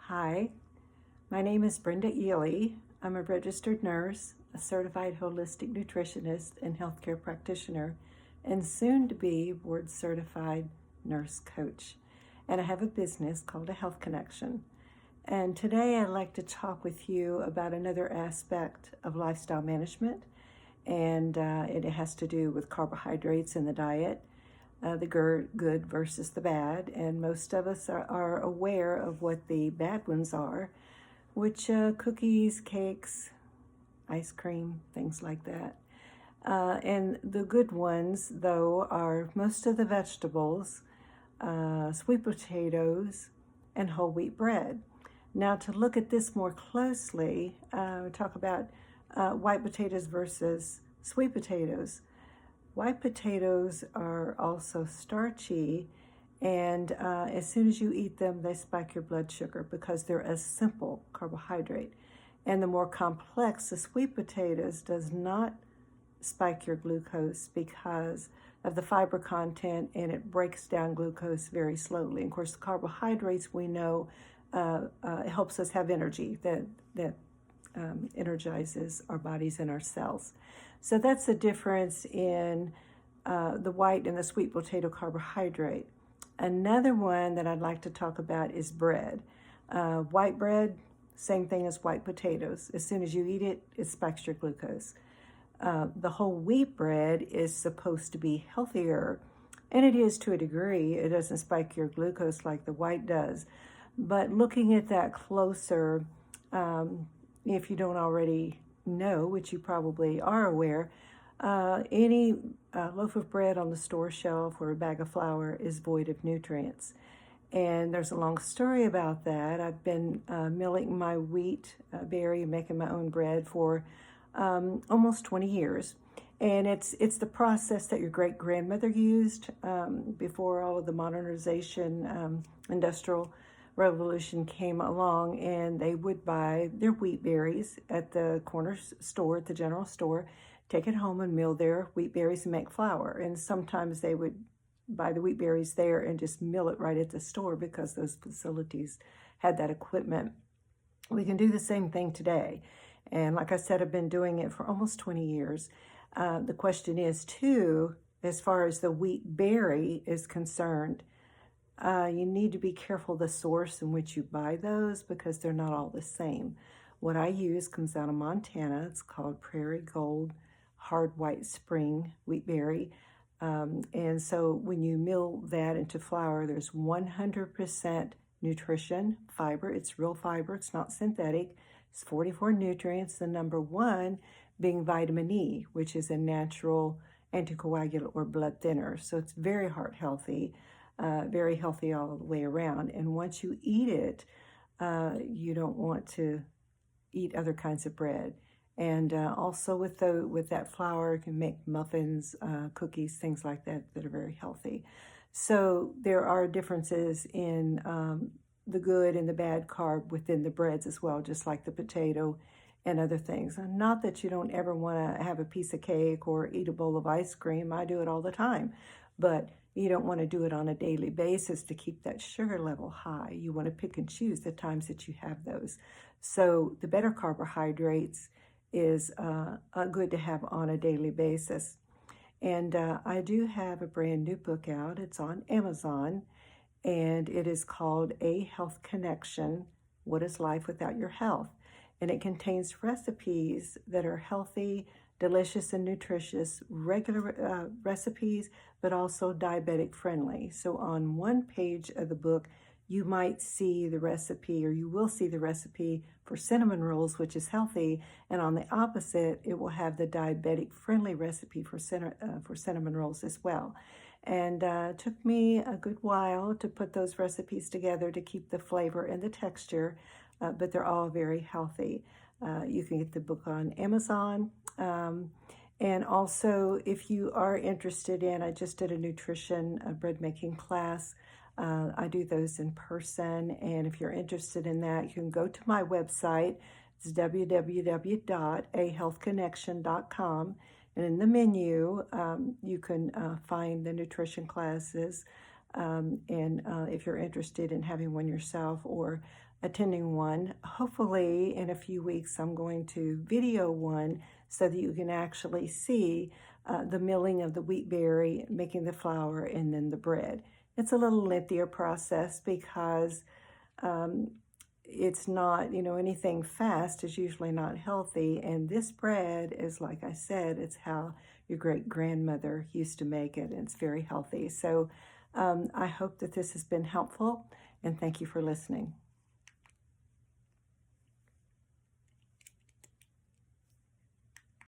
Hi, my name is Brenda Ely. I'm a registered nurse, a certified holistic nutritionist and healthcare practitioner, and soon to be board certified nurse coach. And I have a business called A Health Connection. And today I'd like to talk with you about another aspect of lifestyle management, and it has to do with carbohydrates in the diet. The good versus the bad, and most of us are aware of what the bad ones are, which cookies, cakes, ice cream, things like that. And the good ones, though, are most of the vegetables, sweet potatoes, and whole wheat bread. Now, to look at this more closely, we talk about white potatoes versus sweet potatoes. White potatoes are also starchy, and as soon as you eat them, they spike your blood sugar because they're a simple carbohydrate. And the more complex, the sweet potatoes does not spike your glucose because of the fiber content, and it breaks down glucose very slowly. And of course, the carbohydrates we know helps us have energy that energizes our bodies and our cells. So that's the difference in the white and the sweet potato carbohydrate. Another one that I'd like to talk about is bread. White bread, same thing as white potatoes. As soon as you eat it, it spikes your glucose. The whole wheat bread is supposed to be healthier, and it is to a degree. It doesn't spike your glucose like the white does. But looking at that closer, if you don't already know, which you probably are aware, any loaf of bread on the store shelf or a bag of flour is void of nutrients. And there's a long story about that. I've been milling my wheat berry and making my own bread for almost 20 years. And it's the process that your great-grandmother used before all of the modernization, industrial revolution came along, and they would buy their wheat berries at the corner store, at the general store, take it home and mill their wheat berries and make flour. And sometimes they would buy the wheat berries there and just mill it right at the store because those facilities had that equipment. We can do the same thing today. And like I said, I've been doing it for almost 20 years. The question is, too, as far as the wheat berry is concerned, you need to be careful the source in which you buy those because they're not all the same. What I use comes out of Montana. It's called Prairie Gold Hard White Spring Wheat Berry. And so when you mill that into flour, there's 100% nutrition, fiber. It's real fiber. It's not synthetic. It's 44 nutrients. The number one being vitamin E, which is a natural anticoagulant or blood thinner. So it's very heart healthy. Very healthy all the way around. And once you eat it, you don't want to eat other kinds of bread. And also with that flour, you can make muffins, cookies, things like that are very healthy. So there are differences in the good and the bad carb within the breads as well, just like the potato and other things. And not that you don't ever want to have a piece of cake or eat a bowl of ice cream. I do it all the time. But you don't want to do it on a daily basis to keep that sugar level high. You want to pick and choose the times that you have those. So the better carbohydrates is good to have on a daily basis. And I do have a brand new book out. It's on Amazon, and it is called A Health Connection, What is Life Without Your Health? And it contains recipes that are healthy, delicious, and nutritious, regular recipes, but also diabetic friendly. So on one page of the book, you might see the recipe, or you will see the recipe for cinnamon rolls, which is healthy, and on the opposite, it will have the diabetic friendly recipe for cinnamon rolls as well. And it took me a good while to put those recipes together to keep the flavor and the texture, but they're all very healthy. You can get the book on Amazon. And also, if you are interested in, I just did a nutrition bread making class. I do those in person. And if you're interested in that, you can go to my website. It's www.ahealthconnection.com. And in the menu, you can find the nutrition classes. And if you're interested in having one yourself or attending one, hopefully in a few weeks I'm going to video one so that you can actually see the milling of the wheat berry, making the flour, and then the bread. It's a little lengthier process because um, it's not, anything fast is usually not healthy. And this bread is, like I said, it's how your great grandmother used to make it, and it's very healthy. So I hope that this has been helpful, and thank you for listening.